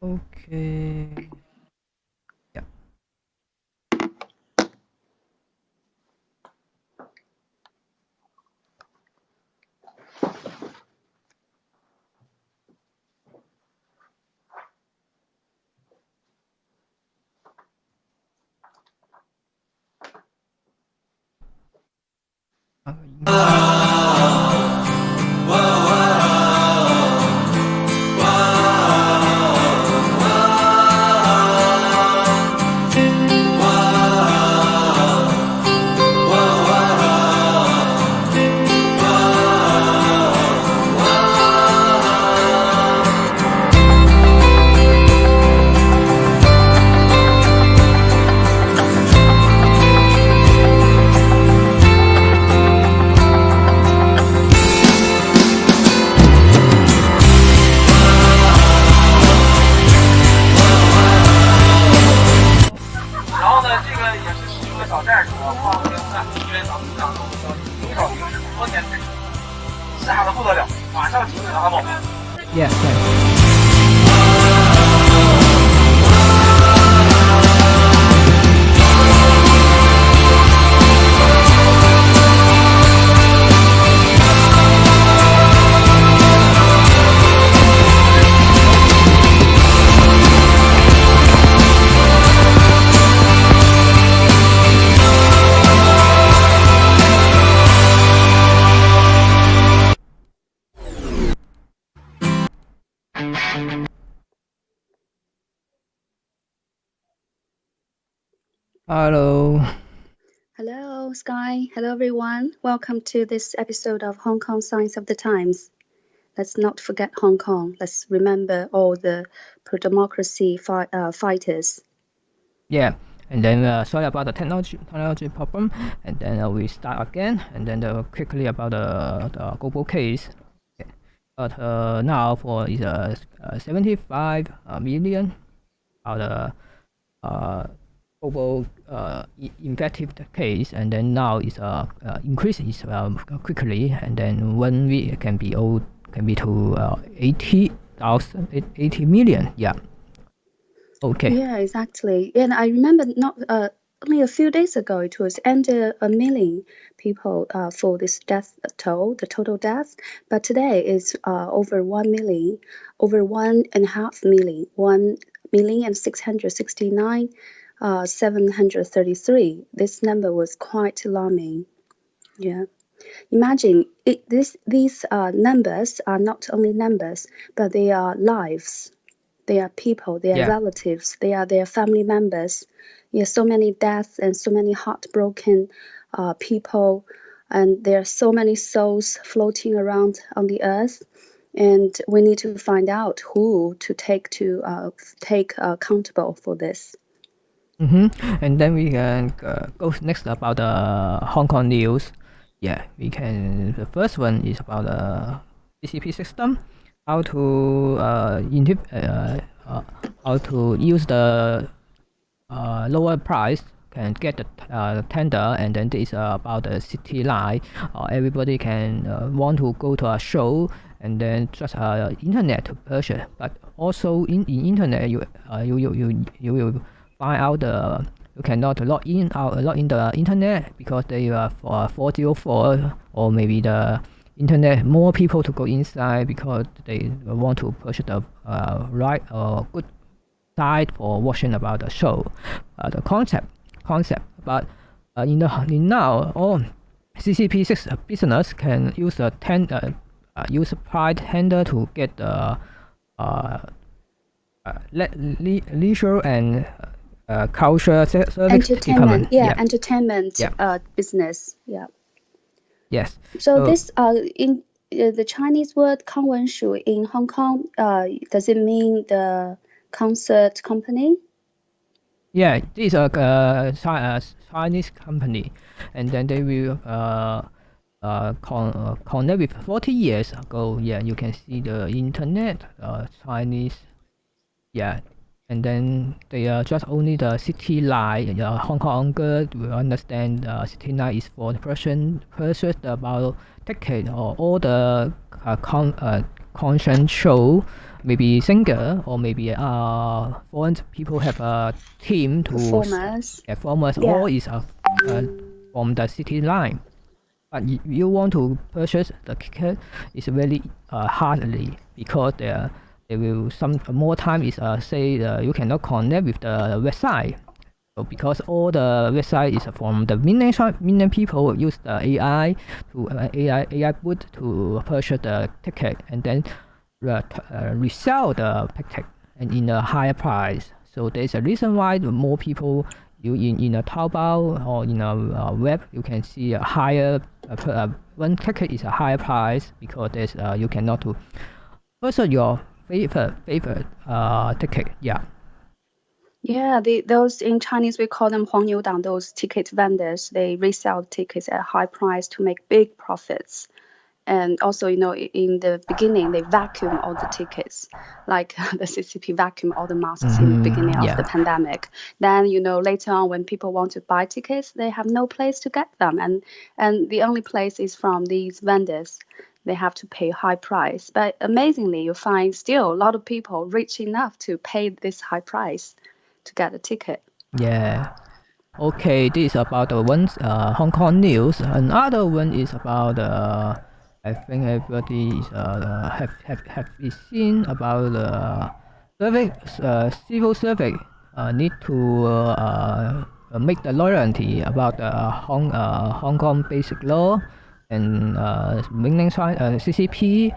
Okay. Yeah. Yeah, thanks. Hello. Hello, Sky. Hello, everyone. Welcome to this episode of Hong Kong Signs of the Times. Let's not forget Hong Kong. Let's remember all the pro-democracy fighters. Yeah, and then sorry about the technology problem, and then we start again, and then quickly about the global case. Okay. But now for is 75 million of the global infected case, and then now is increases quickly, and then 1 week can be to 80 million. Yeah. Okay. Yeah, exactly. And I remember not only a few days ago, it was under a million people for this death toll, the total death. But today is over 1 million, over 1.5 million, 1,669,733. 733. This number was quite alarming. Yeah. Imagine these numbers are not only numbers, but they are lives. They are people, they are relatives, they are their family members. Yeah, so many deaths and so many heartbroken people, and there are so many souls floating around on the earth. And we need to find out who to take accountable for this. And then we can go next about the Hong Kong news. Yeah, we can. The first one is about the CCP system, how to how to use the lower price can get the tender, and then this is about the city line. Everybody can want to go to a show, and then just internet to purchase. But also in internet, you will find out you cannot log in the internet because they are for 404, or maybe the internet more people to go inside because they want to purchase the right or good site for watching about the show. The concept, but in now all CCP6 business can use the use price tender to get the leisure and culture service entertainment, department. entertainment business. Yeah. Yes. So this in the Chinese word 康文署 in Hong Kong, does it mean the concert company? Yeah, this is a Chinese company, and then they will connect with 40 years ago. Yeah, you can see the internet Chinese. Yeah, and then they are just only the city line. HongKonger will understand city line is for the person purchase about ticket or all the concert show, maybe singer or maybe foreign people have a team to performers, Yeah. all is from the city line. But you want to purchase the ticket, it's very hardly because they will some more time is say you cannot connect with the website. So because all the website is from the mainland people use the AI to AI bot to purchase the ticket and then resell the ticket and in a higher price. So there's a reason why the more people you in a Taobao or in a web you can see a higher one ticket is a higher price because there's you cannot to purchase your favorite ticket. Yeah. Yeah, those in Chinese we call them 黄牛党, those ticket vendors. They resell tickets at a high price to make big profits. And also, in the beginning, they vacuum all the tickets, like the CCP vacuum all the masks in the beginning of the pandemic. Then, later on when people want to buy tickets, they have no place to get them. And the only place is from these vendors. They have to pay high price. But amazingly, you find still a lot of people rich enough to pay this high price to get a ticket. Yeah. Okay, this is about the one Hong Kong news. Another one is about I think everybody is have seen about the civil service need to make the loyalty about the Hong Kong basic law and mainland China CCP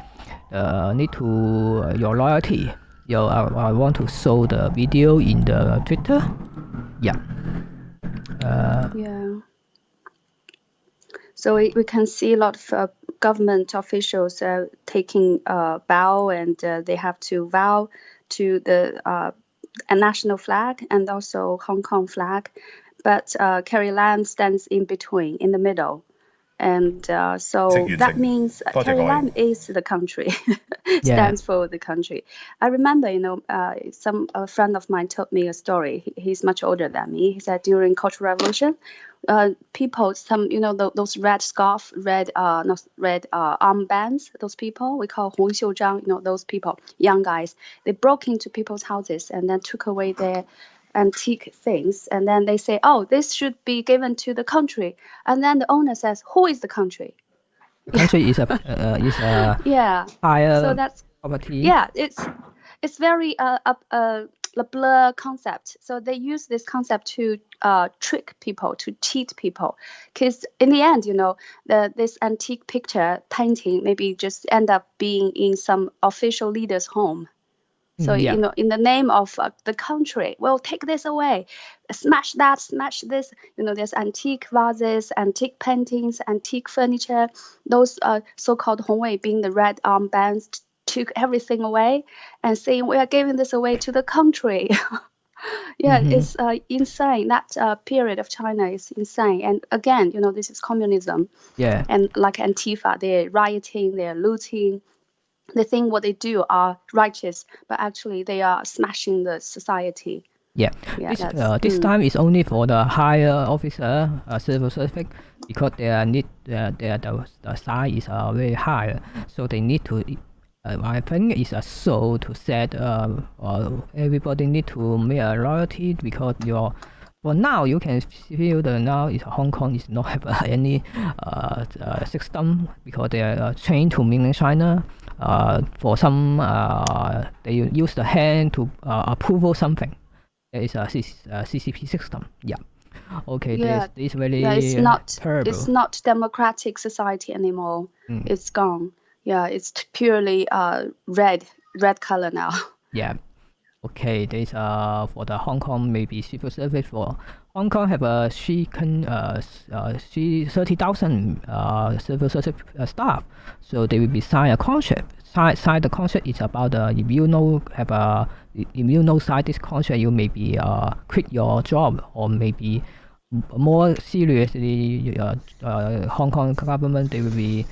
need to your loyalty. I want to show the video in the Twitter. Yeah. So we can see a lot of government officials taking a vow, and they have to vow to the a national flag and also Hong Kong flag. But Carrie Lam stands in between, in the middle. And so that means Carrie Lam is the country, stands for the country. I remember, a friend of mine told me a story. He's much older than me. He said during Cultural Revolution, people, those red scarf, red armbands, those people we call 红袖章, those people, young guys, they broke into people's houses and then took away their antique things, and then they say, oh, this should be given to the country, and then the owner says, who is the country? Country is a higher so that's property. It's very a blur concept. So they use this concept to trick people, to cheat people, because in the end, this antique picture painting maybe just end up being in some official leader's home. So, in the name of the country, well, take this away, smash that, smash this. There's antique vases, antique paintings, antique furniture. Those so-called Hongwei, being the red armbands, took everything away and saying, we are giving this away to the country. It's insane. That period of China is insane. And again, this is communism. Yeah. And like Antifa, they're rioting, they're looting. They think what they do are righteous, but actually they are smashing the society. This time is only for the higher officer, civil service, because the size is very high, so they need to. I think it's a show to set. Everybody need to make a loyalty because for now you can feel that now is Hong Kong is not have any system because they are chained to mainland China. For some, they use the hand to approve something. There is a CCP system. Yeah. Okay. This very terrible. It's not democratic society anymore. It's gone. Yeah. It's purely red color now. Yeah. Okay. There's for the Hong Kong maybe civil service for Hong Kong have a 30,000 civil service staff, so they will be sign a contract. Sign the contract is about if you sign this contract, you maybe quit your job, or maybe more seriously, Hong Kong government they will be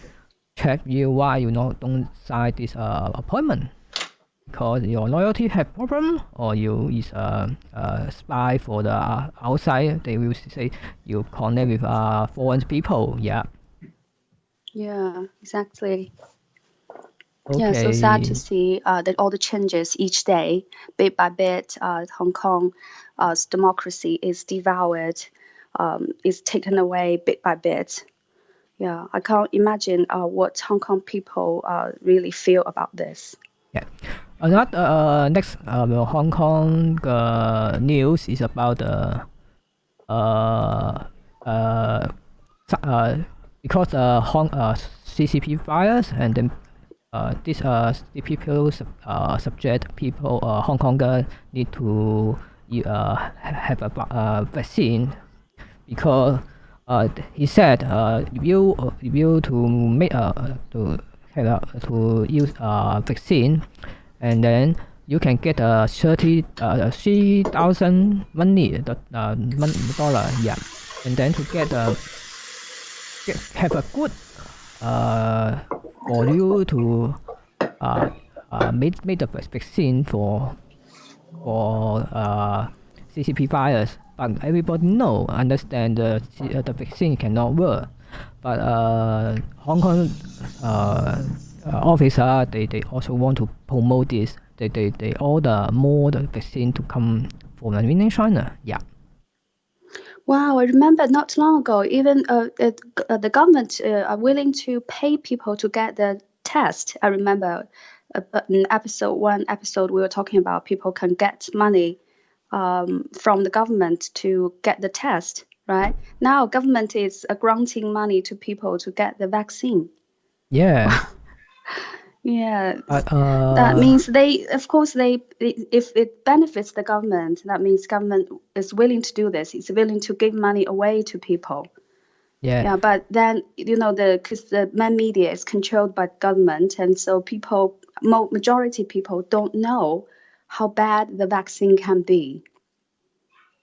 check you why you don't sign this appointment. Because your loyalty have problem, or you is a spy for the outside, they will say you connect with foreign people. Yeah, exactly. Yeah, so sad to Okay. see that all the changes each day, bit by bit, Hong Kong's democracy is devoured, is taken away bit by bit. Yeah, I can't imagine what Hong Kong people really feel about this. Yeah. Another next Hong Kong news is about the uh, uh, because CCP virus, and then this people subject people Hong Konger need to have a vaccine, because he said if you to make to have to use vaccine, and then you can get 3,000 money dollar, yeah, and then to have a good for you to uh, make the vaccine for CCP virus. But everybody understand the vaccine cannot work. But Hong Kong officer, they also want to promote this. They order more the vaccine to come from the mainland China. Yeah. Wow, I remember not long ago, even the government are willing to pay people to get the test. I remember in one episode we were talking about people can get money from the government to get the test, right? Now government is granting money to people to get the vaccine. Yeah. Yeah, But that means of course, if it benefits the government, that means government is willing to do this. It's willing to give money away to people. yeah. Yeah, but then because the main media is controlled by government, and so majority people don't know how bad the vaccine can be.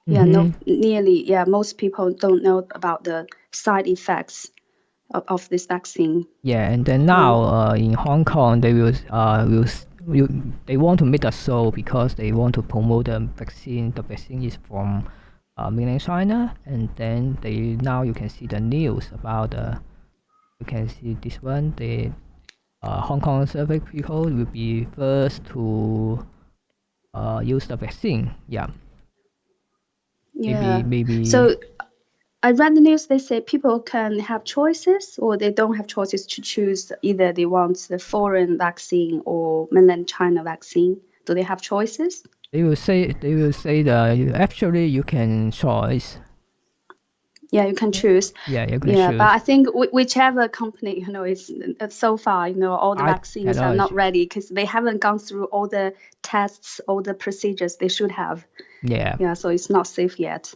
Yeah, most people don't know about the side effects of this vaccine. Yeah, and then now in Hong Kong, they want to make a show because they want to promote the vaccine. The vaccine is from mainland China, and then now you can see the news about you can see this one. The Hong Kong survey people will be first to use the vaccine. Yeah, Yeah. maybe. So I read the news, they say people can have choices or they don't have choices to choose either they want the foreign vaccine or mainland China vaccine. Do they have choices? They will say that actually you can choice. Yeah, you can choose. Yeah, you can Yeah, choose. but I think whichever company, is so far, all the vaccines are not ready because they haven't gone through all the tests, all the procedures they should have. Yeah. Yeah, so it's not safe yet.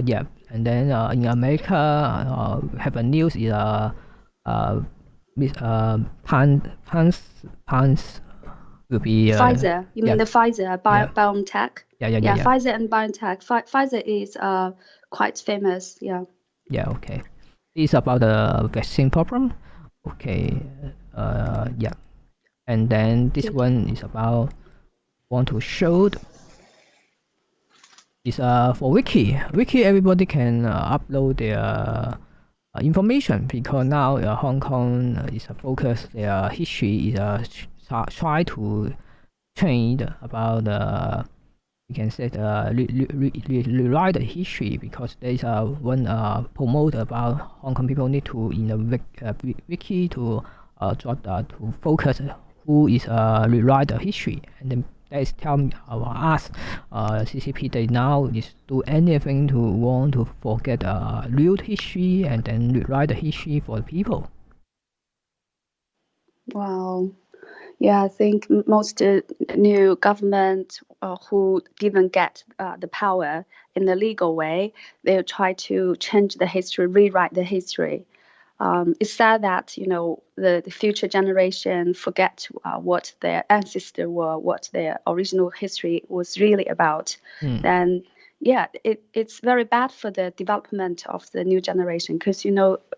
Yeah, and then in America, have a news is Miss Pants will be Pfizer. You mean yeah. the Pfizer BioNTech? Yeah. Pfizer and BioNTech. Pfizer is quite famous. Yeah. Yeah. Okay. It's about the vaccine problem. Okay. Yeah. And then this one is about want to show. Is for Wiki. Wiki, everybody can upload their information, because now Hong Kong is a focus. Their history is try to change about you can say rewrite the history, because there is one promote about Hong Kong people need to in the wiki to to focus who is rewrite the history, and then that is tell me us CCP they now is do anything to want to forget real history and then rewrite the history for the people. Wow. Yeah, I think most new government who didn't get the power in the legal way, they'll try to change the history, rewrite the history. It's sad that the future generation forget what their ancestors were, what their original history was really about. Then yeah, it's very bad for the development of the new generation, because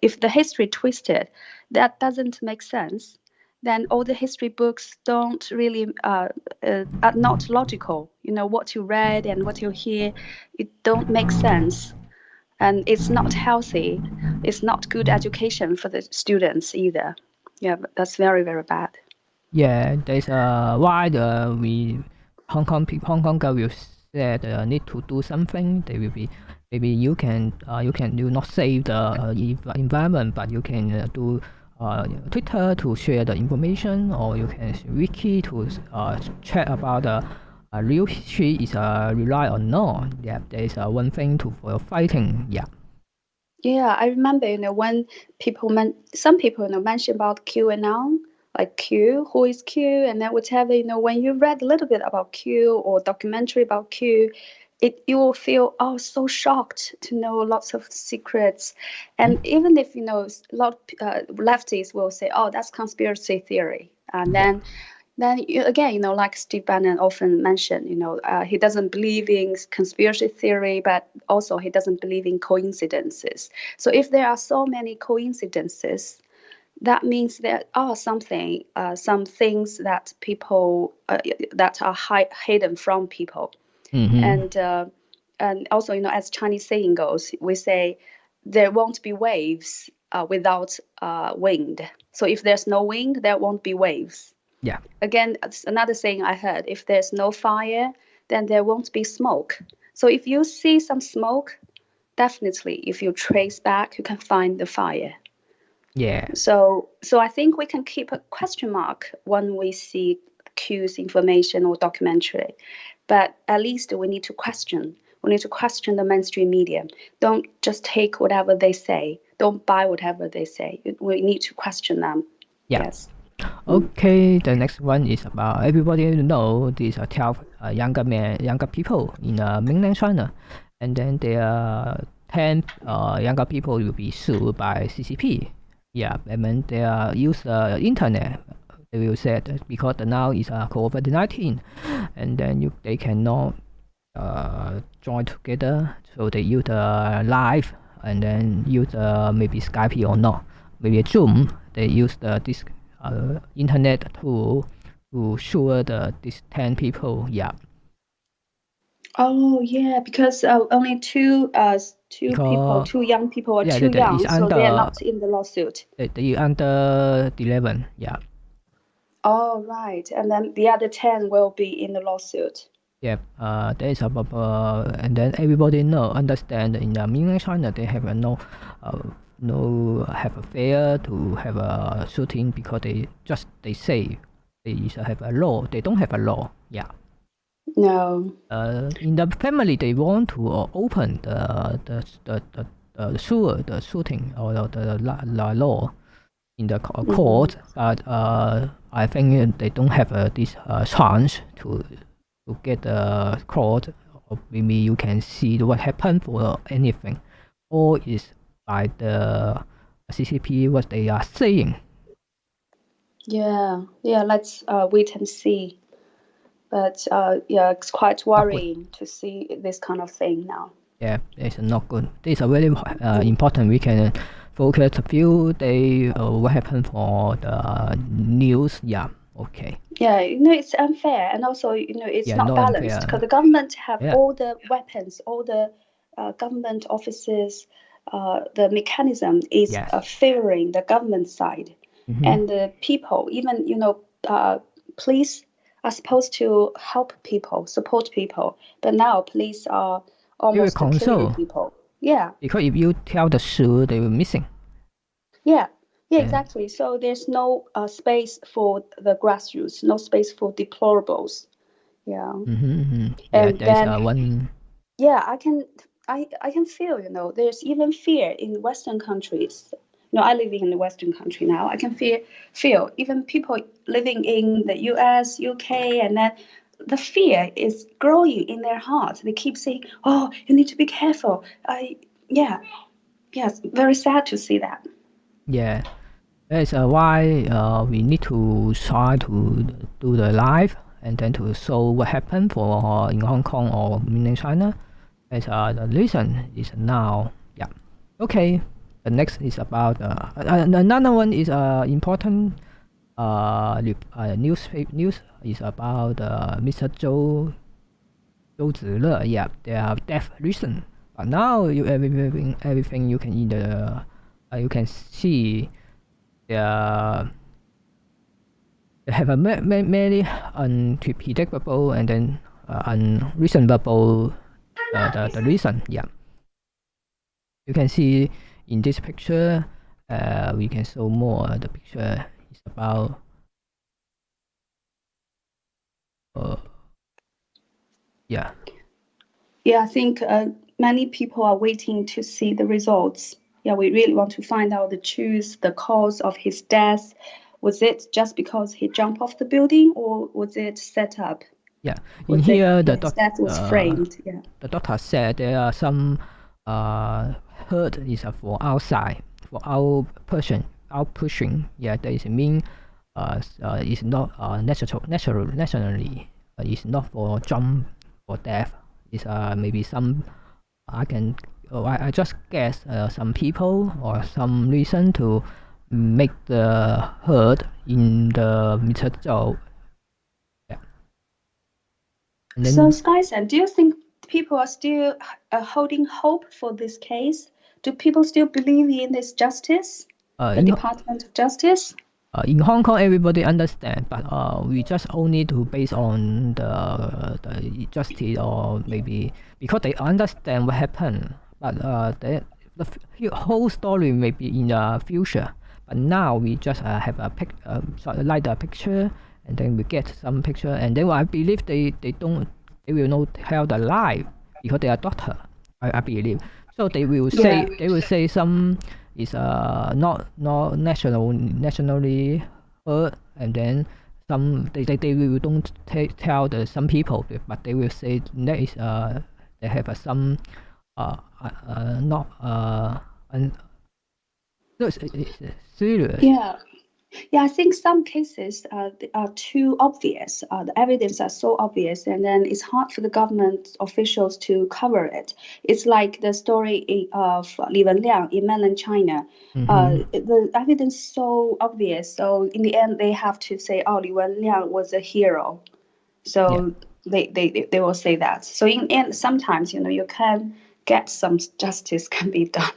if the history twisted, that doesn't make sense. Then all the history books don't really are not logical. What you read and what you hear, it don't make sense, and it's not healthy. It's not good education for the students either. Yeah, but that's very, very bad. Yeah, there's why the we Hong Kong girl will said need to do something. They will be maybe you can do not save the environment, but you can do Twitter to share the information, or you can Wiki to check about the real history is rely or not. Yeah, there is one thing to for fighting. Yeah. Yeah, I remember, when some people, mention about QAnon, like Q, who is Q, and then whatever, when you read a little bit about Q or documentary about Q, you will feel, oh, so shocked to know lots of secrets. And even if, a lot of lefties will say, oh, that's conspiracy theory. And Yeah. then again, like Steve Bannon often mentioned, he doesn't believe in conspiracy theory, but also he doesn't believe in coincidences. So if there are so many coincidences, that means there are some things that people that are hidden from people. Mm-hmm. And also, as Chinese saying goes, we say there won't be waves without wind. So if there's no wind, there won't be waves. Yeah. Again, another saying I heard, if there's no fire, then there won't be smoke. So if you see some smoke, definitely if you trace back, you can find the fire. Yeah. So I think we can keep a question mark when we see Q's information or documentary, but at least we need to question. We need to question the mainstream media. Don't just take whatever they say. Don't buy whatever they say. We need to question them. Yeah. Yes. Okay, the next one is about everybody know these are 12 younger people in mainland China, and then there are 10 younger people will be sued by CCP. Yeah, and then they use the internet. They will say that because now is COVID-19, and then they cannot join together, so they use live and then use maybe Skype or not, maybe Zoom. They use this internet tool to show these 10 people. Yeah. Oh yeah, because only Because two young people are yeah, too is young, so they are under not in the lawsuit. they under 11. Yeah. Oh right, and then the other 10 will be in the lawsuit. Yeah, there is a and then everybody understand in the mainland China they have no have a fair to have a shooting because they say they have a law. They don't have a law. Yeah. No. In the family they want to open the shooting or the law in the court, but I think they don't have this chance to get the court, or maybe you can see what happened for anything, or is by the CCP what they are saying. Yeah, let's wait and see. But yeah, it's quite Not good. worrying to see this kind of thing now. Yeah, it's not good. This is very important. We can focus a few days what happened for the news. Yeah, okay. Yeah, it's unfair, and also, it's Yeah, not no balanced because unfair. the government have Yeah. all the weapons, all the government offices, the mechanism is Yes. favoring the government side, and the people, even police are supposed to help people, support people, but now police are almost killing people. Yeah. Because if you tell the truth, they will missing. Yeah, exactly. So there's no space for the grassroots, no space for deplorables. Yeah. Yeah, And there's then, one. yeah, I can feel, there's even fear in Western countries. I live in the Western country now. I can feel even people living in the US, UK, and then the fear is growing in their hearts. They keep saying, "Oh, you need to be careful." Yeah, it's very sad to see that. Yeah, that's why we need to try to do the live and then to show what happened for in Hong Kong or mainland China. As the reason is now. Yeah. Okay. The next is about another one is important news is about Mr. Zhou Zile. Yeah, they have death reason. But now everything you can either you can see the they have a many unpredictable and then unreasonable the reason. Yeah, you can see in this picture. We can show more. The picture is about yeah. Yeah, I think many people are waiting to see the results. Yeah, we really want to find out the truth, the cause of his death. Was it just because he jumped off the building, or was it set up? Yeah, in here his death was framed. Yeah. The doctor said there are some hurt is for outside, for out pushing. Yeah, there is a mean is not nationally is not for jump or death. It's maybe some I can I just guess some people or some reason to make the hurt in the middle. And then, so, Sky Sun, do you think people are still holding hope for this case? Do people still believe in this justice, the Department of Justice? In Hong Kong, everybody understand, but we just only to base on the justice or maybe because they understand what happened. But the whole story may be in the future. But now we just have a like the picture, and then we get some picture, and then I believe they will not tell the lie because they are doctor. I believe so. They will say some is not nationally heard, and then some they will don't tell the some people, but they will say there is they have some not no, it's serious. Yeah. Yeah, I think some cases are too obvious. The evidence are so obvious, and then it's hard for the government officials to cover it. It's like the story of Li Wenliang in mainland China. The evidence is so obvious. So in the end, they have to say, "Oh, Li Wenliang was a hero." So they will say that. So in the end, sometimes you can get some justice can be done.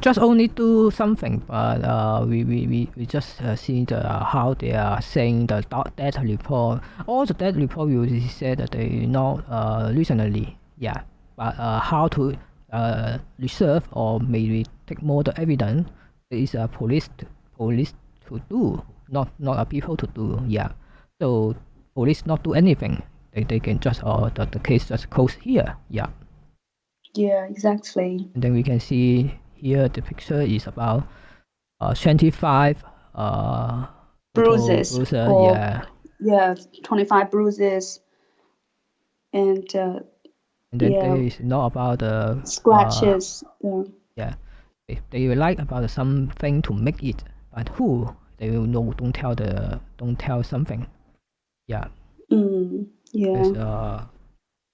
Just only do something, but we just see how they are saying the death report. All the death report we said that they not recently, yeah. But how to reserve or maybe take more the evidence is police to do, not people to do, yeah. So police not do anything. They can just the case just close here, yeah. Yeah, exactly. And then we can see here the picture is about 25 bruises. Yeah, 25 bruises, and then there is not about the scratches. Yeah, they will like about something to make it, but who they will know. Don't tell something. Yeah. Yeah.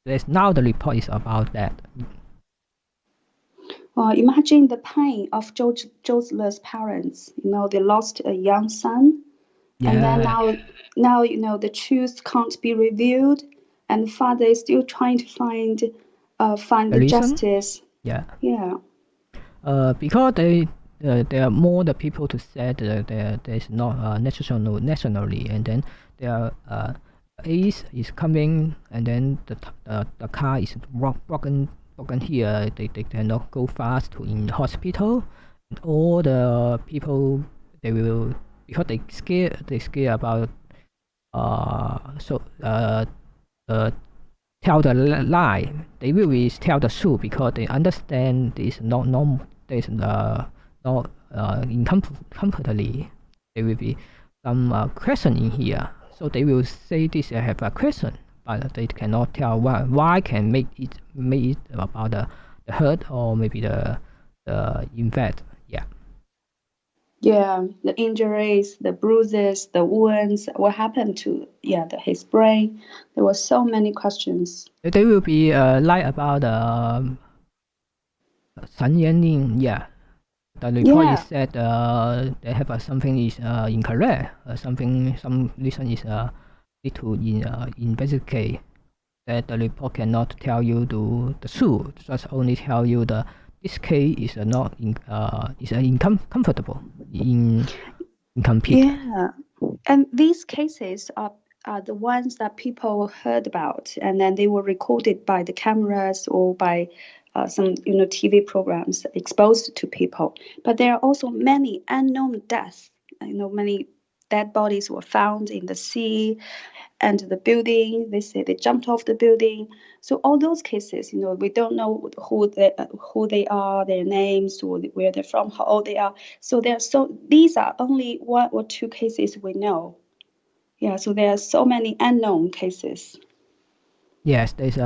There's now the report is about that. Imagine the pain of Jose's parents. They lost a young son, and then now the truth can't be revealed, and the father is still trying to find the justice. Yeah. Yeah. Because there are more the people to say that there's not nationally, and then there ace is coming, and then the car is broken here. They cannot go fast to in hospital. And all the people they will because they scare about tell the lie. They will tell the truth because they understand this not there's not incomplete. There will be some question in here, so they will say this have a question, but they cannot tell why can make it about the hurt or maybe the infect. Yeah, the injuries, the bruises, the wounds, what happened to his brain? There were so many questions. They will be like about San Yanning, yeah. The report is said they have something is incorrect. Some reason is need to investigate. That the report cannot tell you the truth. Just only tell you this case is not is uncomfortable, incomplete. Yeah, And these cases are the ones that people heard about, and then they were recorded by the cameras or by some TV programs exposed to people. But there are also many unknown deaths. Many dead bodies were found in the sea and the building. They say they jumped off the building. So all those cases, we don't know who they are, their names, or where they're from, how old they are. So these are only one or two cases we know. Yeah, so there are so many unknown cases. Yes, there's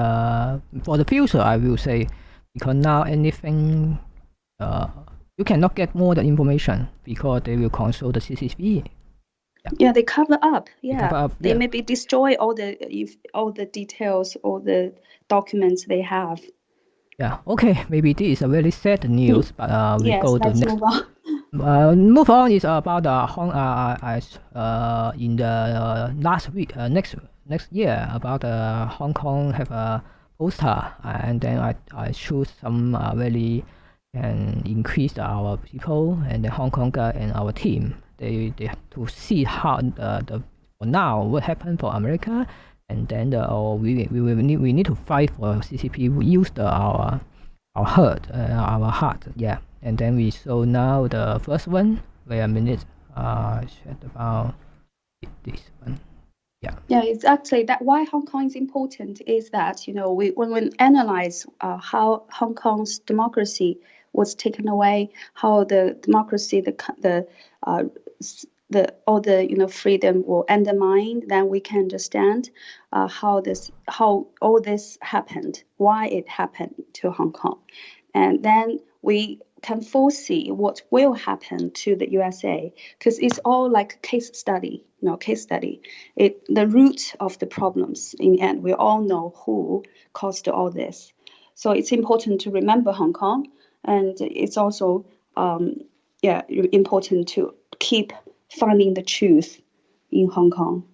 for the future, I will say, because now anything you cannot get more the information because they will control the CCTV. Yeah, they cover up. Yeah, cover up, they yeah. maybe destroy all the details, all the documents they have. Yeah. Okay. Maybe this is a very sad news, but we Yes, go to let's next. move on. Move on is about in the last week next year about Hong Kong have a poster, and then I choose some really can increase our people and the HongKonger and our team. They to see how the for now what happened for America, and then we need to fight for CCP. We use our heart, yeah. And then we saw now the first one. Wait a minute. Chat about this one. Yeah. Yeah, it's actually that why Hong Kong is important is that when we analyze how Hong Kong's democracy was taken away, how the democracy, all the freedom were undermined, then we can understand how all this happened, why it happened to Hong Kong, and then we can foresee what will happen to the USA, because it's all like a case study. The root of the problems in the end, we all know who caused all this. So it's important to remember Hong Kong, and it's also important to keep finding the truth in Hong Kong.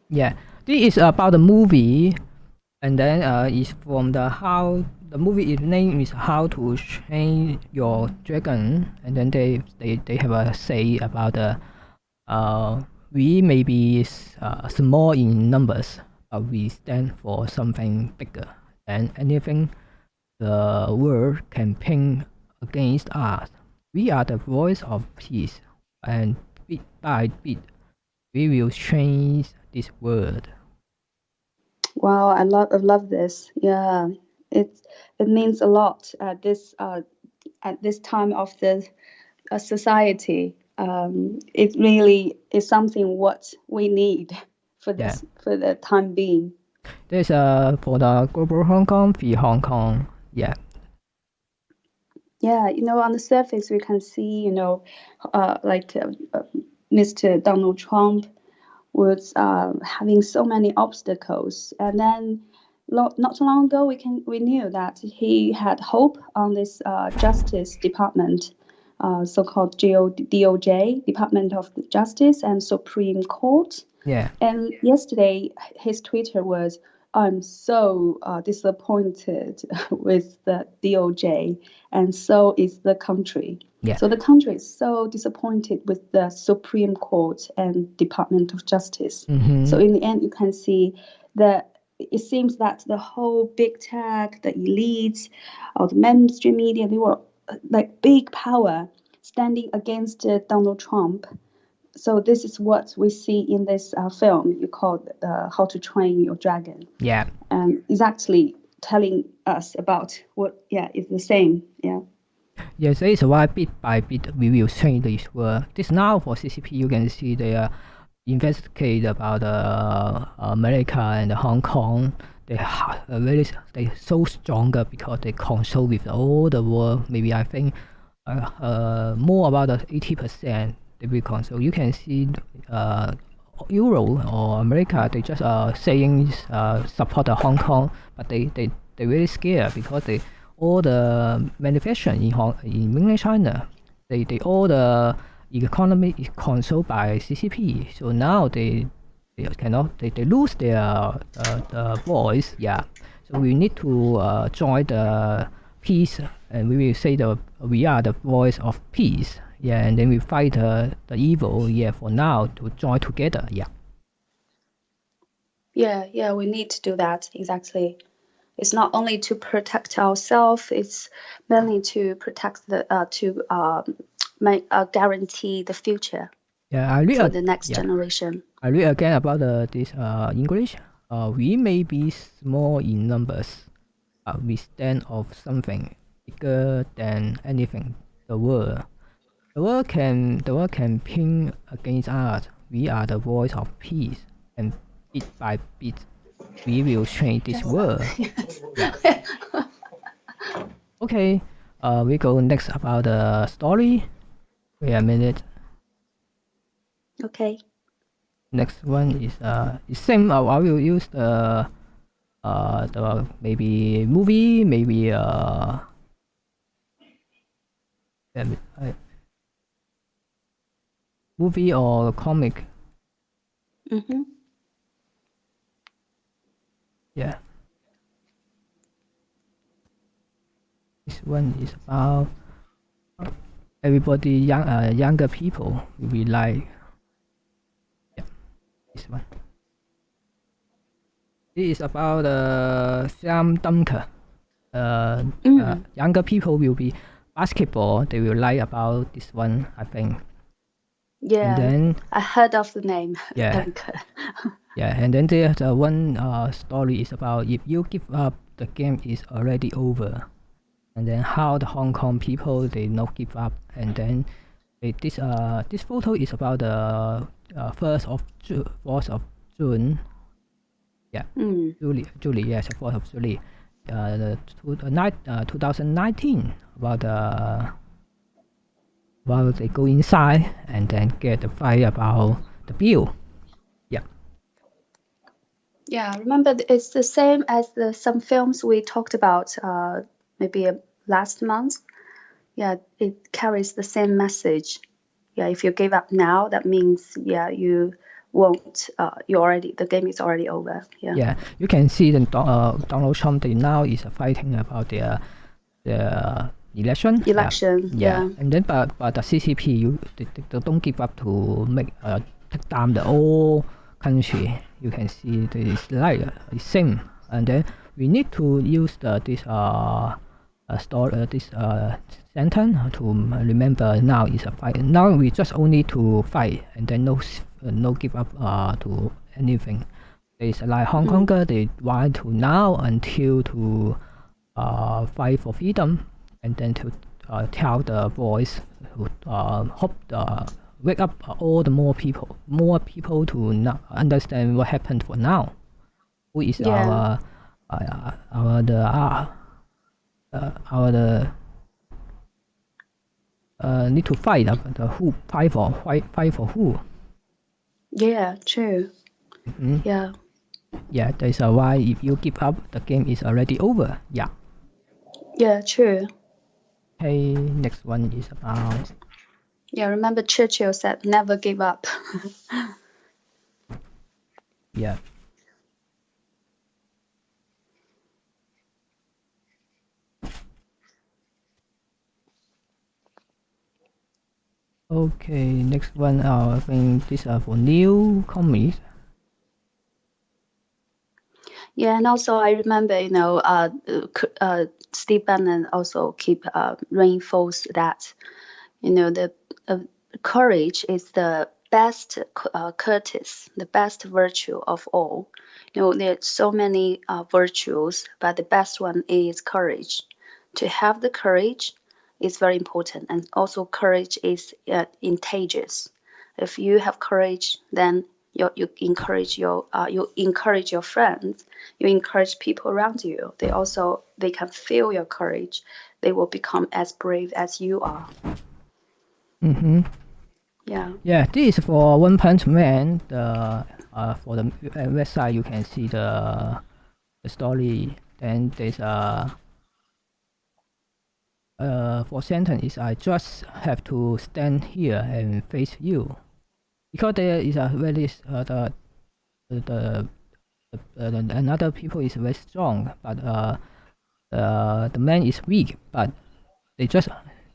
Yeah, this is about the movie, and then it's from the movie name is How to Train Your Dragon, and then they have a say about we may be small in numbers, but we stand for something bigger than anything the world can ping against us. We are the voice of peace, and bit by bit, we will change this world. Wow, I love this. Yeah, it means a lot at this time of the society. It really is something what we need for this for the time being. There's for the global Hong Kong, free Hong Kong. Yeah. Yeah, on the surface we can see, Mr. Donald Trump was having so many obstacles, and then not too long ago we knew that he had hope on this Justice Department, so-called DOJ, Department of Justice, and Supreme Court. Yeah. And yesterday his Twitter was, "I'm so disappointed with the DOJ, and so is the country." Yeah. So the country is so disappointed with the Supreme Court and Department of Justice. Mm-hmm. So in the end, you can see that it seems that the whole big tech, the elites, or the mainstream media, they were like big power standing against Donald Trump. So this is what we see in this film you called How to Train Your Dragon. Yeah. And it's actually telling us about what, it's the same. Yeah. Yes, that is why bit by bit we will change this world. This now for CCP, you can see they investigate about America and Hong Kong. They so stronger because they control with all the world. Maybe I think more about 80%. They will control. You can see Euro or America, they just saying support the Hong Kong, but they really scared because all the manufacturing in mainland China, they all the economy is controlled by CCP. So now they lose their the voice. Yeah. So we need to join the peace, and we will say we are the voice of peace. Yeah, and then we fight the evil. Yeah, for now to join together. Yeah. Yeah, we need to do that, exactly. It's not only to protect ourselves, it's mainly to protect the make guarantee the future Yeah, I read. for the next Yeah, generation. I read again about this English. We may be small in numbers, but we stand of something bigger than anything. The world. The world can ping against us. We are the voice of peace, and bit by bit, we will change this world. Yeah. Okay. We go next about the story. Wait a minute. Okay. Next one is same. I will use the maybe movie, maybe movie or comic. Mm-hmm. Yeah. This one is about everybody younger people we like. Yeah. This one. This is about Sam Dunker. Younger people will be basketball. They will like about this one, I think. Yeah. And then I heard of the name. yeah. Yeah, and then there's one story is about if you give up, the game is already over. And then how the Hong Kong people they not give up, and then this photo is about the 4th of June. Yeah, Julie, yes, 4th of July, 2019. About they go inside and then get the fight about the bill. Yeah. Yeah, remember it's the same as some films we talked about maybe last month. Yeah, it carries the same message. Yeah, if you give up now, that means you won't. The game is already over. Yeah. Yeah, you can see the Donald Trump they now is fighting about the election. Election. Yeah. And then but the CCP they don't give up to make take down the whole country. You can see this like the same, and then we need to use this sentence to remember now is a fight. Now we just only to fight and then no give up to anything. It's like HongKonger, they want to now until to fight for freedom, and then to tell the voice to hope wake up all the more people to not understand what happened for now. Who is our need to fight the who fight for who. Yeah, true. Yeah. Yeah, that's why if you give up, the game is already over. Yeah. Yeah, true. Okay, next one is about. Yeah, remember Churchill said, "Never give up." Yeah. Okay, next one. I think these are for new comics. Yeah, and also I remember, Steve Bannon also keep reinforce that, the courage is the best courteous, the best virtue of all. There's so many virtues, but the best one is courage. To have the courage is very important, and also courage is contagious. If you have courage, then you encourage your friends, you encourage people around you. They can feel your courage. They will become as brave as you are. Yeah. Yeah, this is for One Punch Man. The for the website you can see the story. Then there's for sentence is I just have to stand here and face you, because there is a very the another people is very strong, but the man is weak, but they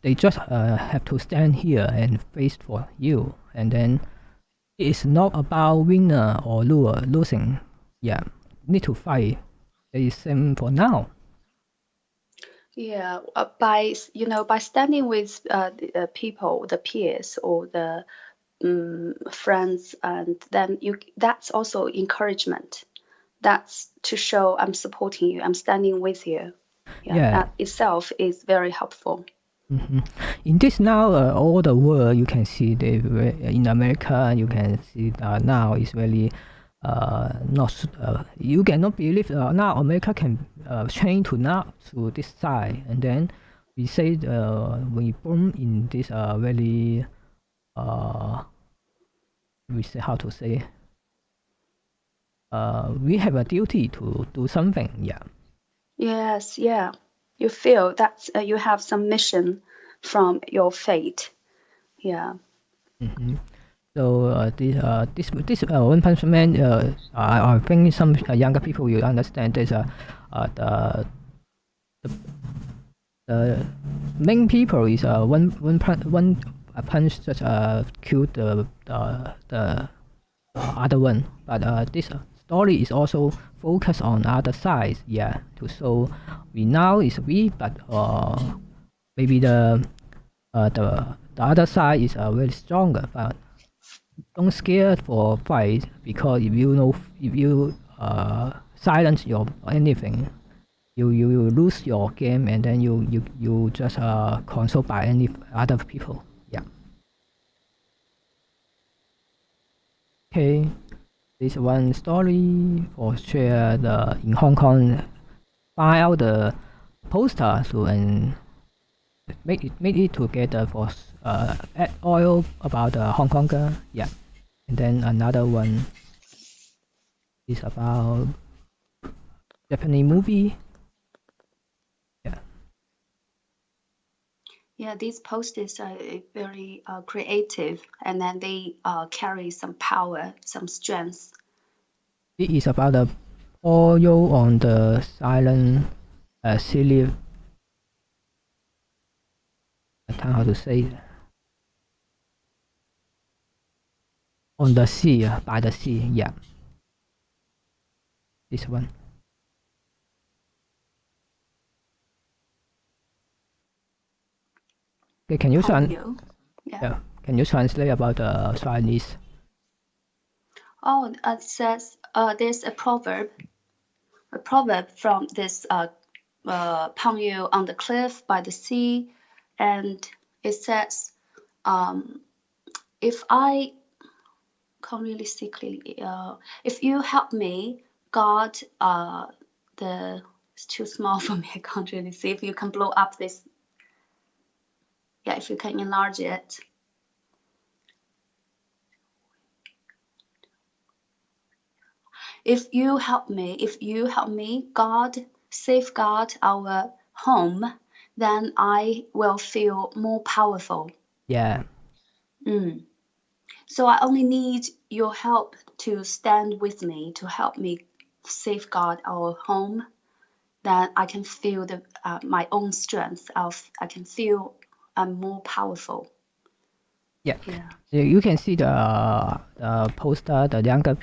they just have to stand here and face for you, and then it's not about winner or losing. Yeah, need to fight. It is same for now. Yeah, by standing with the people, the peers or the friends, and then that's also encouragement. That's to show I'm supporting you, I'm standing with you. Yeah. That itself is very helpful. In this now, all the world you can see in America. You can see now is really not. You cannot believe now America can change to now to this side, and then we say we born in this very we say how to say we have a duty to do something. Yeah. Yes, yeah. You feel that you have some mission from your fate. Yeah. So this One Punch Man, I think some younger people will understand this. The main people is one punch just killed the other one, but this story is also focused on other sides. Yeah, to show we now is we, but maybe the other side is very stronger, but don't scare for fight, because if you silence your anything, you lose your game, and then you just controlled by any other people. Yeah. Okay, this one story for share in Hong Kong. Find out the poster so and make it together for add oil about the HongKonger. Yeah. And then another one is about Japanese movie. Yeah. Yeah, these posters are very creative, and then they carry some power, some strength. It is about the oil on the silent silly. I don't know how to say it. On the sea, by the sea. Yeah. This one. Okay, can you Yeah. Can you translate about the Chinese? Oh, it says there's a proverb from this Pangyu on the cliff by the sea, and it says, if I can't really see clearly, if you help me, God, it's too small for me. I can't really see. If you can blow up this, yeah, if you can enlarge it. If you help me, God, safeguard our home, then I will feel more powerful. Yeah. So I only need your help to stand with me, to help me safeguard our home. Then I can feel my own strength. I can feel I'm more powerful. Yeah. You can see the poster, the younger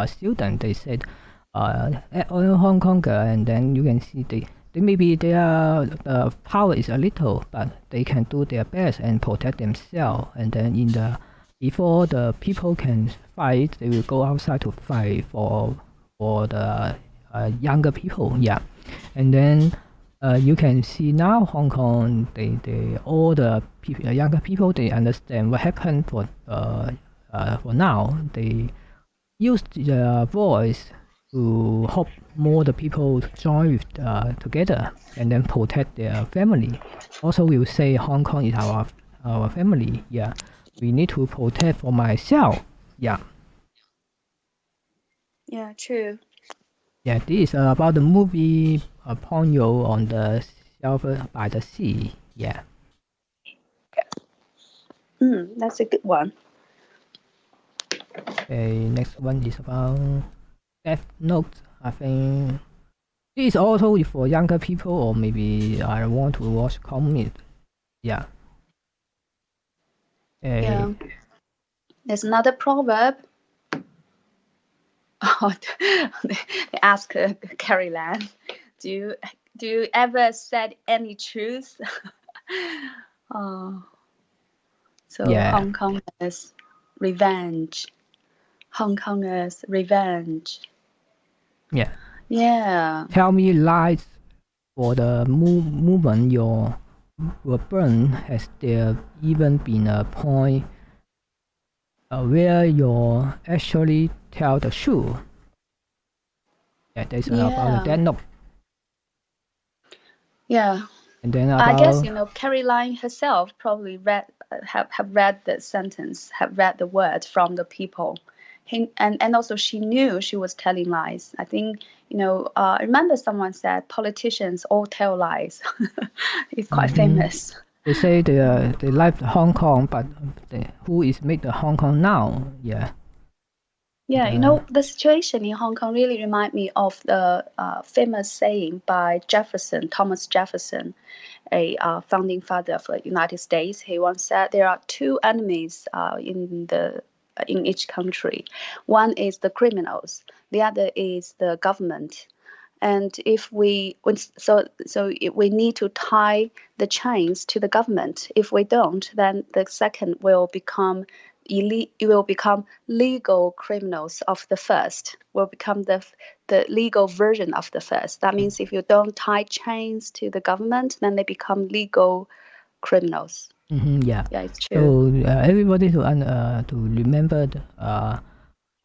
student, they said Hong Konger, and then you can see they maybe their power is a little, but they can do their best and protect themselves. And then before the people can fight, they will go outside to fight for the younger people. Yeah. And then you can see now Hong Kong, all the younger people, they understand what happened for now. They use their voice to hope more the people join with, together, and then protect their family. Also, we will say Hong Kong is our family. Yeah, we need to protect for myself. Yeah. Yeah, true. Yeah, this is about the movie Ponyo on the Shelf by the Sea. Yeah. That's a good one. Okay, next one is about Death Note. I think this is also for younger people, or maybe I want to watch comic. Yeah. Yeah. There's another proverb. Oh, they ask Carrie Lam, do you ever said any truth? Oh, so Yeah. HongKongers revenge. HongKongers revenge. Yeah. Yeah. Tell me lies for the movement your were burned. Has there even been a point where you actually tell the truth? Yeah, that's about that note. Yeah. And then I guess about Caroline herself probably have read the sentence, have read the word from the people, and also she knew she was telling lies. I think I remember someone said politicians all tell lies. It's quite famous. they say they left Hong Kong, but who is make the Hong Kong now? Yeah. Yeah, the situation in Hong Kong really remind me of the famous saying by Thomas Jefferson, a founding father of the United States. He once said there are two enemies in each country. One is the criminals, the other is the government. And if we need to tie the chains to the government. If we don't, then the second will become legal criminals of the first, will become the legal version of the first. That means if you don't tie chains to the government, then they become legal criminals. Yeah. Yeah, it's true. So everybody to remember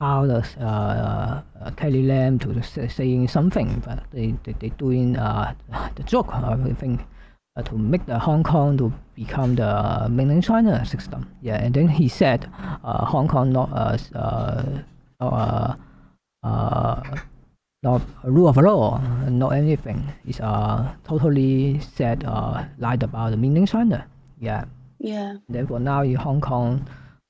how the Kelly Lam to saying something, but they doing the joke or everything to make the Hong Kong to become the mainland China system. Yeah, and then he said Hong Kong not not a rule of law, not anything. It's totally said lied about the mainland China. Yeah. Yeah. Therefore, now in Hong Kong,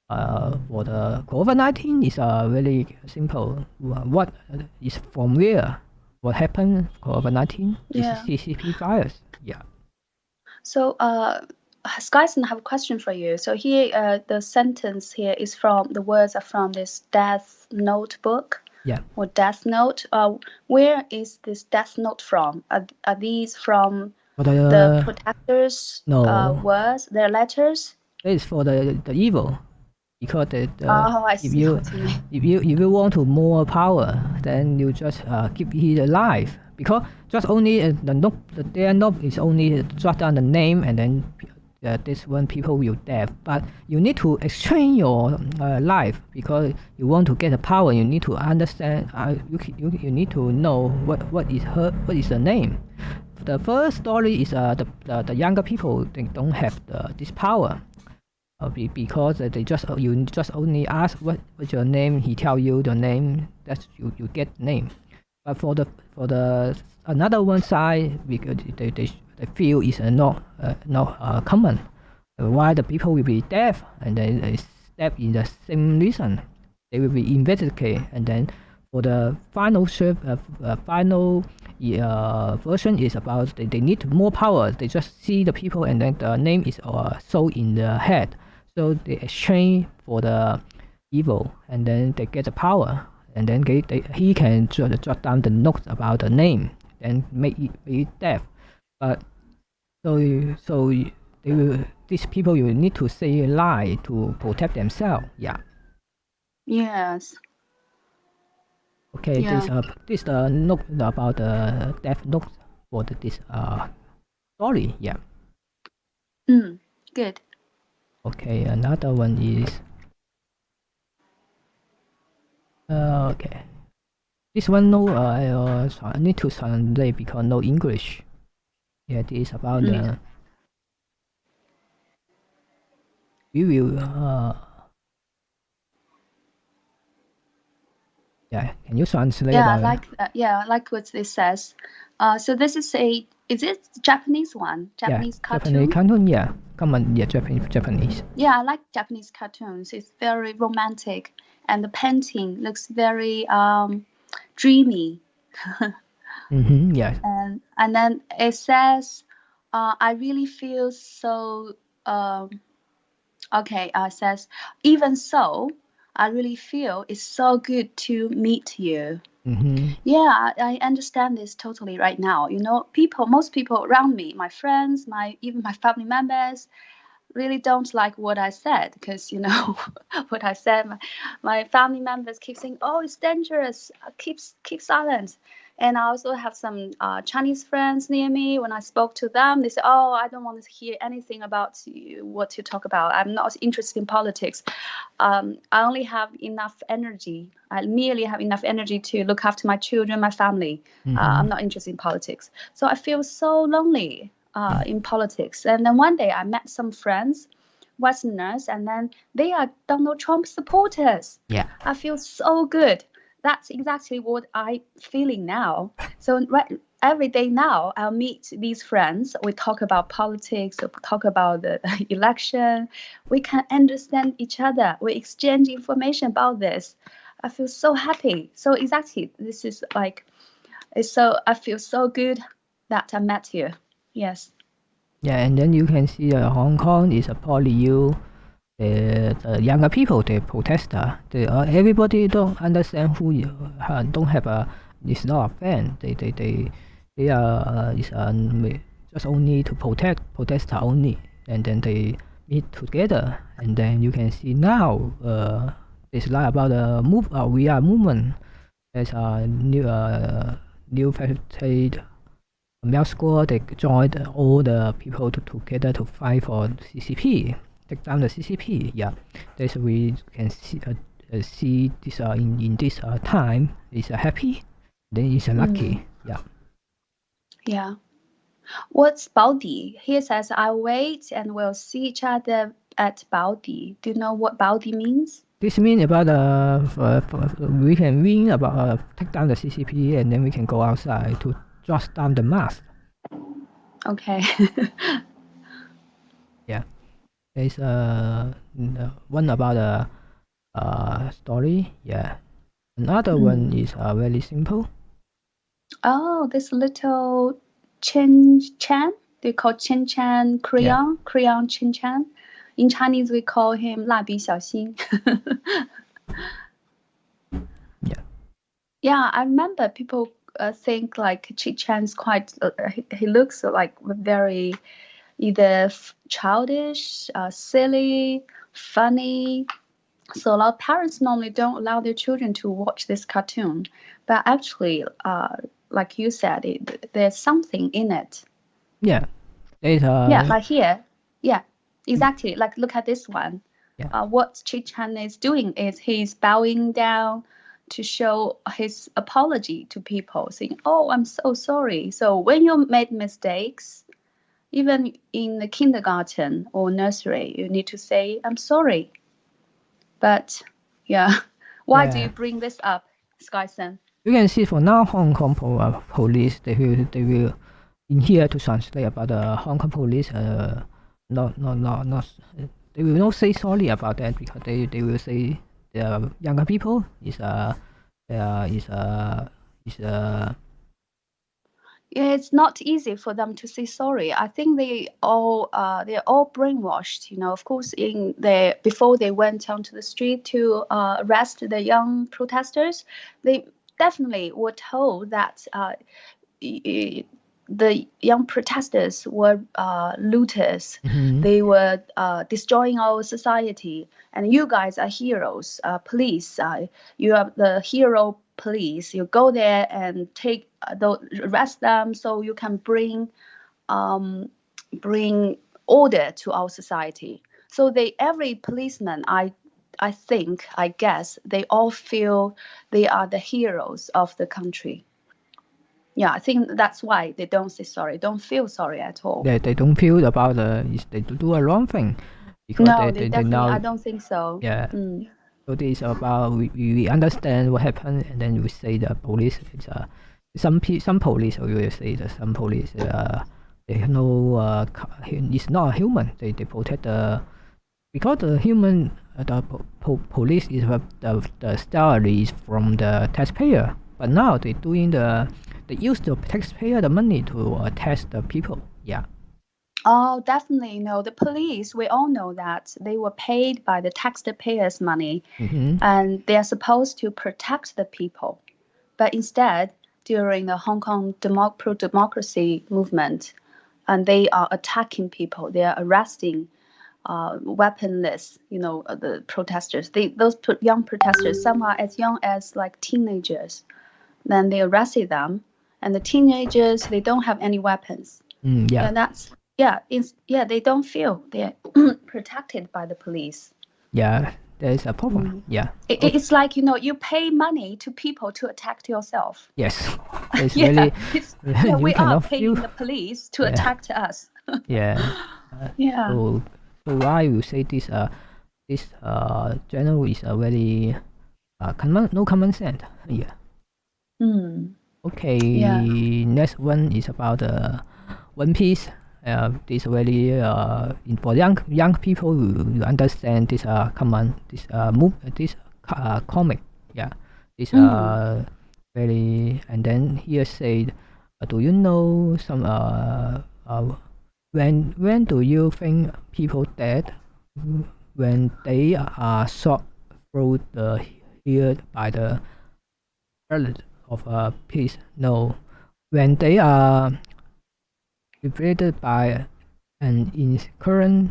for the COVID-19 is very simple. What is from where? What happened? COVID-19 is CCP virus. Yeah. So, Skyson, I have a question for you. So here, the sentence here is the words are from this Death Note book. Yeah. Or Death Note. Where is this Death Note from? Are these from the protectors' words, their letters? It's for the evil, because I see if you want to more power, then you just keep it alive. Because just only their note is only jot down the name, and then this one people will death. But you need to exchange your life, because you want to get the power. You need to understand. You need to know what is the name. The first story is the younger people, they don't have this power. Because they you just only ask what's your name. He tell you the name. That's you get name. But for the another one side, because they feel is not common. Why the people will be deaf, and then they step in the same reason. They will be investigated, and then for the final version is about they need more power. They just see the people, and then the name is so in the head. So they exchange for the evil, and then they get the power, and then he can jot down the notes about the name, and make it deaf. But so these people you need to say a lie to protect themselves. Yeah. Yes. Okay. Yeah. This note about the death note for this story. Yeah. Good. Okay, another one is okay. This one I need to translate because no English. Yeah, this is about we will yeah. Can you translate? Yeah, like what this says. So this is is it Japanese one? Japanese cartoon? Japanese cartoon, yeah. Come on, yeah, Japanese. Yeah, I like Japanese cartoons. It's very romantic, and the painting looks very dreamy. Yeah. And then it says, I really feel so. Okay, says, even so, I really feel it's so good to meet you. Mm-hmm. Yeah, I understand this totally right now. Most people around me, my friends, even my family members, really don't like what I said because what I said. My family members keep saying, "Oh, it's dangerous. Keep silent." And I also have some Chinese friends near me. When I spoke to them, they say, "Oh, I don't want to hear anything about what you talk about. I'm not interested in politics. I only have enough energy. I merely have enough energy to look after my children, my family. I'm not interested in politics." So I feel so lonely in politics. And then one day I met some friends, Westerners, and then they are Donald Trump supporters. Yeah. I feel so good. That's exactly what I'm feeling now. So every day now, I'll meet these friends. We talk about politics, we talk about the election. We can understand each other. We exchange information about this. I feel so happy. So exactly, this is like, I feel so good that I met you. Yes. Yeah, and then you can see Hong Kong is a poly the younger people, the protester, everybody don't understand who you don't have a is not a fan. They are is just only to protester only, and then they meet together, and then you can see now it's like about a we are movement. There's a new party Male Squad, they joined all the people together to fight for CCP, take down the CCP. Yeah, that's we can see this in this time is happy, then it's lucky. Yeah. Yeah. What's Baodi? He says, "I wait and we'll see each other at Baodi." Do you know what Baodi means? This means about we can win about take down the CCP, and then we can go outside to just down the mask. Okay. Yeah, there's one about story. Yeah, another one is very simple. Oh, this little Chin Chan. They call Chin Chan crayon Chin Chan. In Chinese, we call him 蜡笔小新. Yeah. Yeah, I remember people think like Chi Chan's quite. He looks like very either childish, silly, funny. So a lot of parents normally don't allow their children to watch this cartoon, but actually, like you said, there's something in it. Yeah. There's Yeah, like here. Yeah, exactly. Like look at this one. Yeah. What Chi Chan is doing is he's bowing down to show his apology to people, saying, "Oh, I'm so sorry." So when you made mistakes, even in the kindergarten or nursery, you need to say, "I'm sorry." But yeah, why do you bring this up, Sky Sun? You can see for now Hong Kong police they will in here to translate about the Hong Kong police not they will not say sorry about that because they will say the younger people is Yeah, it's not easy for them to say sorry. I think they're all brainwashed. Of course, before they went onto the street to arrest the young protesters, they definitely were told that the young protesters were looters. They were destroying our society, and you guys are heroes. Police, you are the hero police. You go there and arrest them, so you can bring order to our society. So every policeman, I guess, they all feel they are the heroes of the country. Yeah, I think that's why they don't say sorry, don't feel sorry at all. they don't feel about they do a wrong thing because No, they definitely, know. I don't think so. Yeah. So this is about we understand what happened, and then we say the police is some police will say that some police they have no it's not a human. They protect because the human the police is the salary is from the taxpayer, but now they use the taxpayer the money to test the people. Yeah. Oh, definitely. The police, we all know that they were paid by the taxpayers' money, Mm-hmm. and they are supposed to protect the people. But instead, during the Hong Kong pro-democracy movement, and they are attacking people, they are arresting weaponless, the protesters. Those young protesters, some are as young as like teenagers. Then they arrested them, and the teenagers, they don't have any weapons. Yeah. They don't feel they're protected by the police. Yeah, there is a problem. Yeah. It's like, you pay money to people to attack yourself. Yes. It's Yeah, really you we are cannot paying feel. the police to Yeah. attack us. Yeah. Yeah. So why you say this general is a very no common sense. Yeah. Okay. Yeah. Next one is about One Piece. This very for young people who understand this common this comic. Yeah. This very, and then here said, do you know some when do you think people dead when they are shot through the head by the bullet of a piece? No, when they are depleted by an incurrent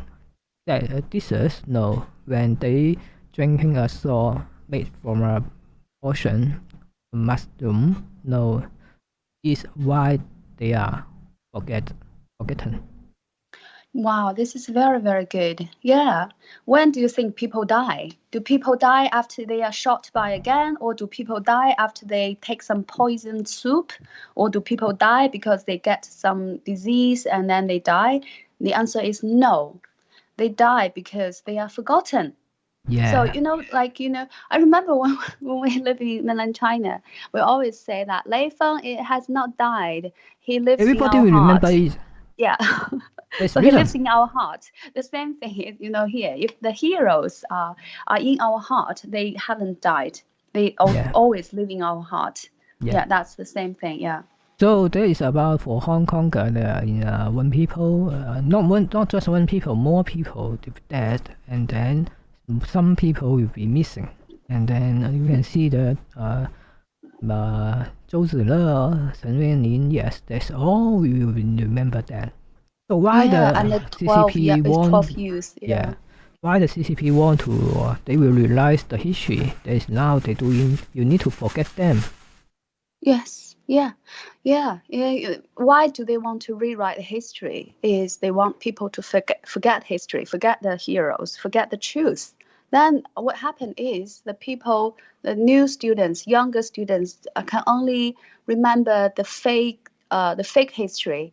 disease. No, when they drinking a straw made from a potion mushroom. No, is why they are forgotten. Wow, this is very, very good. Yeah. When do you think people die? Do people die after they are shot by a gun, or do people die after they take some poisoned soup, or do people die because they get some disease and then they die? The answer is no. They die because they are forgotten. Yeah. So, I remember when we live in mainland China, we always say that Lei Feng, it has not died. He lives Everybody in our will remember heart. it. Yeah. There's So he reason. lives in our heart. The same thing is, here, if the heroes are in our heart, they haven't died. They Yeah. always live in our heart. Yeah. Yeah, that's the same thing. Yeah. So there is about for HongKonger in one people, not just one people, more people dead, and then some people will be missing, and then you can see the Zhou Zile, Shen Yuanlin. Yes, that's all we will remember that. So why and the the 12, CCP want? 12 years. Yeah. Why the CCP want to? They will realize the history. That is now they doing. You need to forget them. Yes. Yeah. Why do they want to rewrite history? Is they want people to forget history, forget the heroes, forget the truth. Then what happened is the new students, younger students, can only remember the fake history.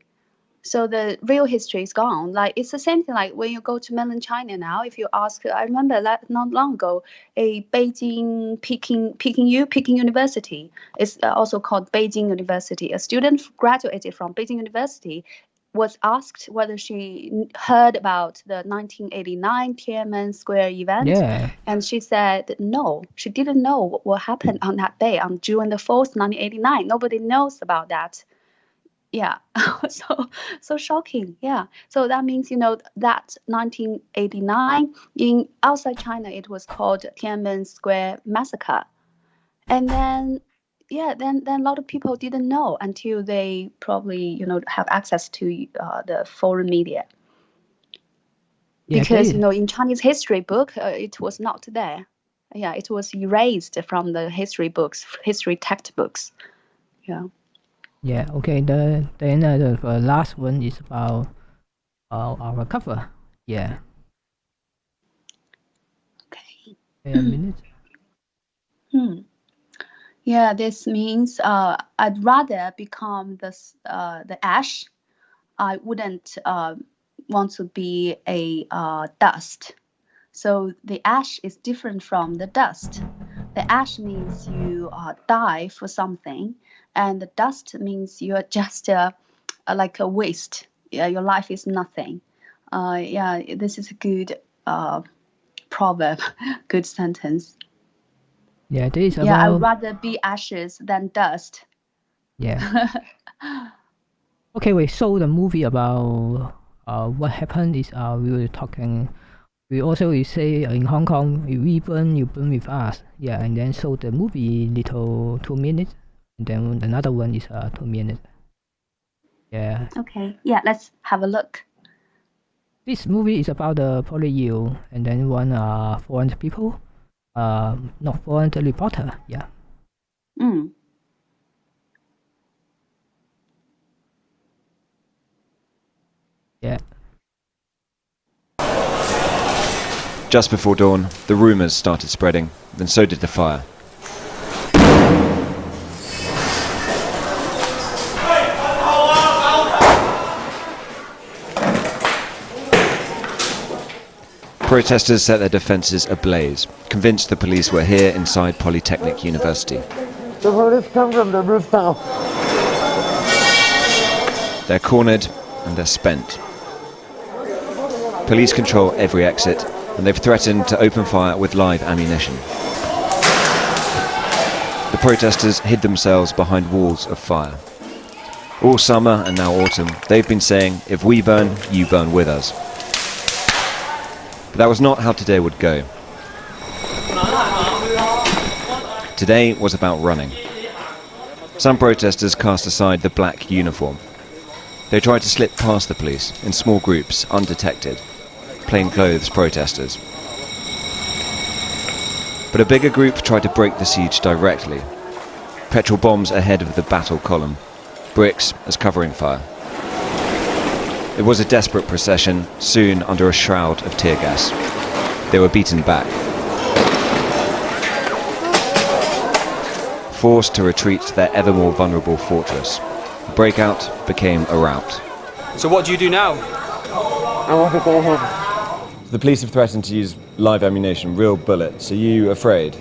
So the real history is gone. Like, it's the same thing like when you go to mainland China now. If you ask, I remember that not long ago, a Peking University is also called Beijing University. A student graduated from Beijing University was asked whether she heard about the 1989 Tiananmen Square event. Yeah. And she said no, she didn't know what happened on that day, on June the 4th, 1989. Nobody knows about that. Yeah. So shocking. Yeah. So that means, that 1989 in outside China, it was called Tiananmen Square Massacre. And then, then a lot of people didn't know until they probably, have access to the foreign media. Yeah, Because, in Chinese history book, it was not there. Yeah, it was erased from the history books, history textbooks. Yeah. Yeah. Okay. Then the last one is about our cover. Yeah. Okay. A minute. Yeah, this means I'd rather become the ash. I wouldn't want to be a dust. So the ash is different from the dust. The ash means you die for something, and the dust means you're just like a waste. Yeah, your life is nothing. Yeah, this is a good proverb, good sentence. Yeah, this is Yeah, I'd about. rather be ashes than dust. Yeah. Okay, we saw the movie about what happened is we were talking. We also will say in Hong Kong, we burn, you burn with us. Yeah, and then so the movie little 2 minutes, and then another one is 2 minutes. Yeah. Okay, yeah, let's have a look. This movie is about the PolyU and then one foreign people, not foreign reporter. Yeah. Mm. Yeah. Just before dawn, the rumours started spreading, then so did the fire. Protesters set their defences ablaze, convinced the police were here inside Polytechnic University. The police come from the rooftop. They're cornered and they're spent. Police control every exit, and they've threatened to open fire with live ammunition. The protesters hid themselves behind walls of fire. All summer and now autumn, they've been saying, if we burn, you burn with us. But that was not how today would go. Today was about running. Some protesters cast aside the black uniform. They tried to slip past the police in small groups, undetected. Plainclothes protesters. But a bigger group tried to break the siege directly. Petrol bombs ahead of the battle column, bricks as covering fire. It was a desperate procession, soon under a shroud of tear gas. They were beaten back. Forced to retreat to their ever more vulnerable fortress. The breakout became a rout. So what do you do now? I want to go home. The police have threatened to use live ammunition, real bullets. Are you afraid?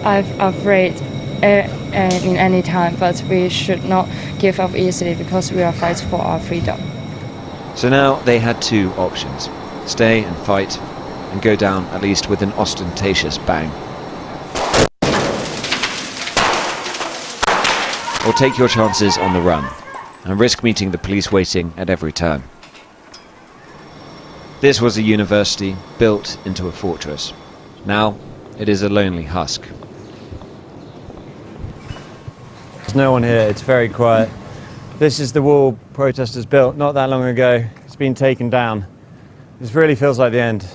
I'm afraid in any time, but we should not give up easily because we are fighting for our freedom. So now they had two options. Stay and fight, and go down at least with an ostentatious bang. Or take your chances on the run, and risk meeting the police waiting at every turn. This was a university built into a fortress. Now it is a lonely husk. There's no one here, it's very quiet. This is the wall protesters built not that long ago. It's been taken down. This really feels like the end.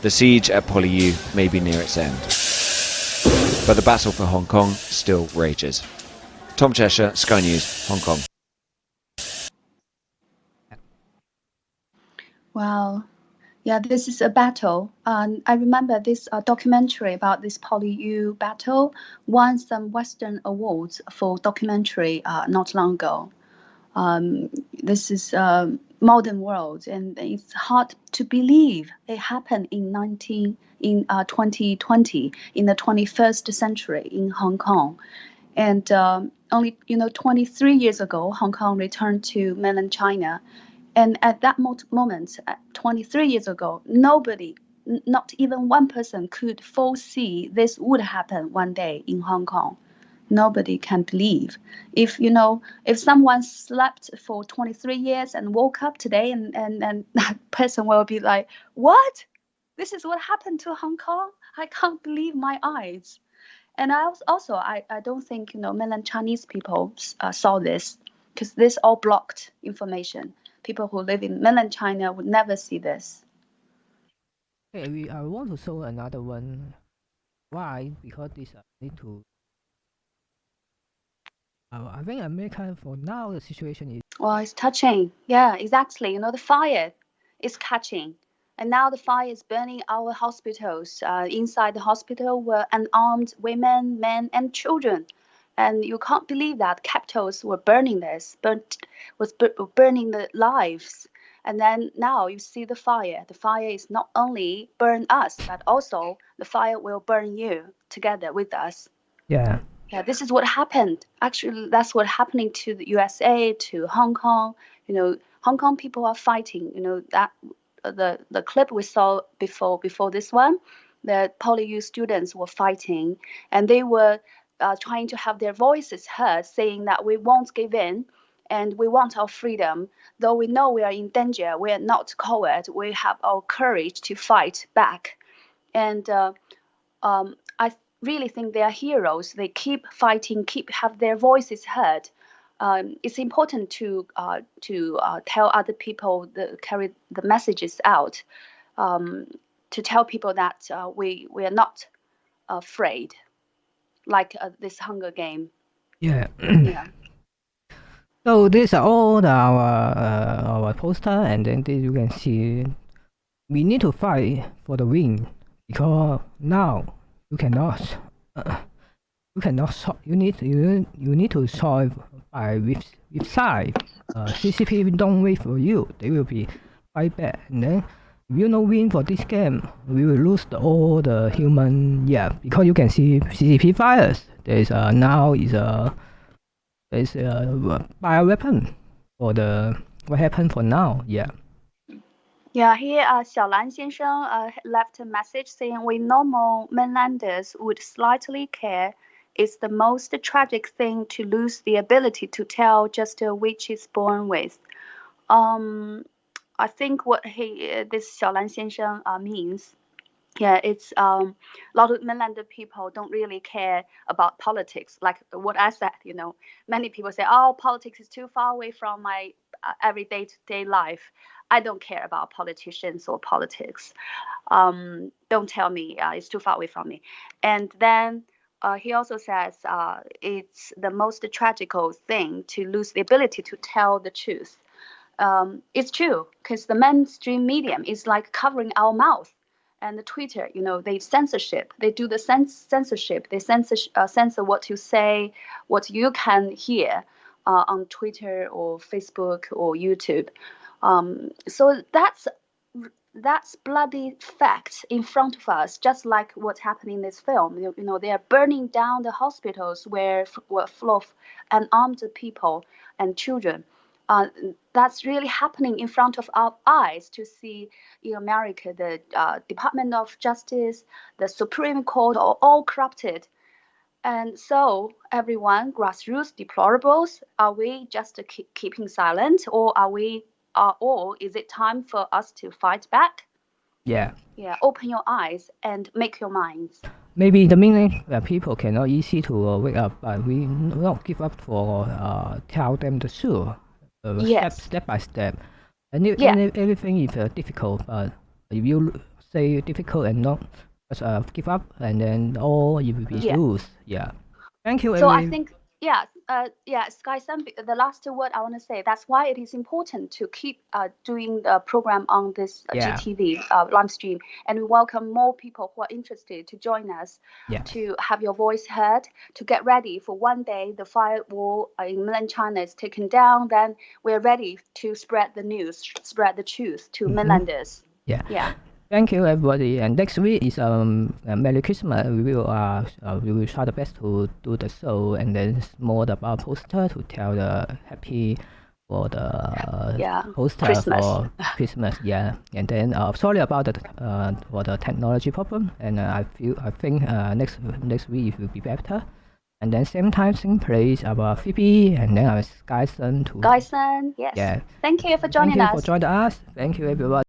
The siege at PolyU may be near its end. But the battle for Hong Kong still rages. Tom Cheshire, Sky News, Hong Kong. Wow. Yeah, this is a battle. I remember this documentary about this PolyU battle won some Western awards for documentary not long ago. This is modern world, and it's hard to believe it happened in 2020, in the 21st century in Hong Kong. And only 23 years ago, Hong Kong returned to mainland China. And at that moment, 23 years ago, nobody, not even one person, could foresee this would happen one day in Hong Kong. Nobody can believe. If someone slept for 23 years and woke up today, and that person will be like, what? This is what happened to Hong Kong? I can't believe my eyes. And I don't think mainland Chinese people saw this, because this all blocked information. People who live in mainland China would never see this. Okay, I want to show another one. Why? Because this need to. I think America for now the situation is. Well, it's touching. Yeah, exactly. The fire is catching. And now the fire is burning our hospitals. Inside the hospital were unarmed women, men, and children. And you can't believe that capitals were burning burning the lives. And then now you see the fire. The fire is not only burn us, but also the fire will burn you together with us. Yeah. Yeah, this is what happened. Actually, that's what happening to the USA, to Hong Kong. Hong Kong people are fighting. That the clip we saw before this one, the PolyU students were fighting, and they were trying to have their voices heard, saying that we won't give in. and we want our freedom. Though we know we are in danger, we are not coward. We have our courage to fight back. And I really think they are heroes. They keep fighting, have their voices heard. It's important to tell other people, carry the messages out, to tell people that we are not afraid, like this Hunger Game. Yeah. Yeah. So these are all our poster, and then you can see we need to fight for the win, because now you cannot you need to solve by with side. CCP don't wait for you, they will be fight back, and then if you no win for this game, we will lose all the human. Yeah, because you can see CCP fires. There's now is a bioweapon for what happened for now. Yeah. Yeah, here Xiaolan 先生 left a message saying we normal mainlanders would slightly care. It's the most tragic thing to lose the ability to tell just which is born with. I think what this Xiaolan 先生 means. Yeah, it's a lot of mainland people don't really care about politics. Like what I said, many people say, oh, politics is too far away from my everyday to-day life. I don't care about politicians or politics. Don't tell me it's too far away from me. And then he also says it's the most tragical thing to lose the ability to tell the truth. It's true, because the mainstream medium is like covering our mouth. And the Twitter, they censorship. They do the censorship. They censor what you say, what you can hear on Twitter or Facebook or YouTube. So that's bloody fact in front of us, just like what happened in this film. They are burning down the hospitals were full of unarmed people and children. That's really happening in front of our eyes to see in America. The Department of Justice, the Supreme Court are all corrupted. And so everyone, grassroots deplorables, are we just keeping silent, or or is it time for us to fight back? Yeah. Yeah, open your eyes and make your minds. Maybe the meaning that people cannot easy to wake up, but we not give up for tell them the truth. Yes. Step by step. And everything is difficult, but if you say difficult and not just give up, and then all you will be lose. Yeah. Thank you. So I think Sky Sun, the last word I want to say, that's why it is important to keep doing the program on this GTV live stream, and we welcome more people who are interested to join us, to have your voice heard, to get ready for one day the firewall in mainland China is taken down, then we're ready to spread the news, spread the truth to mainlanders. Yeah. Thank you, everybody. And next week is Merry Christmas. We will try the best to do the show, and then more about poster to tell the happy for the poster Christmas. For Christmas. Yeah. And then sorry about the for the technology problem. And I think next week it will be better. And then same time, same place, our Phoebe, and then our Sky Sun too. Sky Sun, yes. Yeah. Thank you for joining us. Thank you for joining us. Thank you, everyone.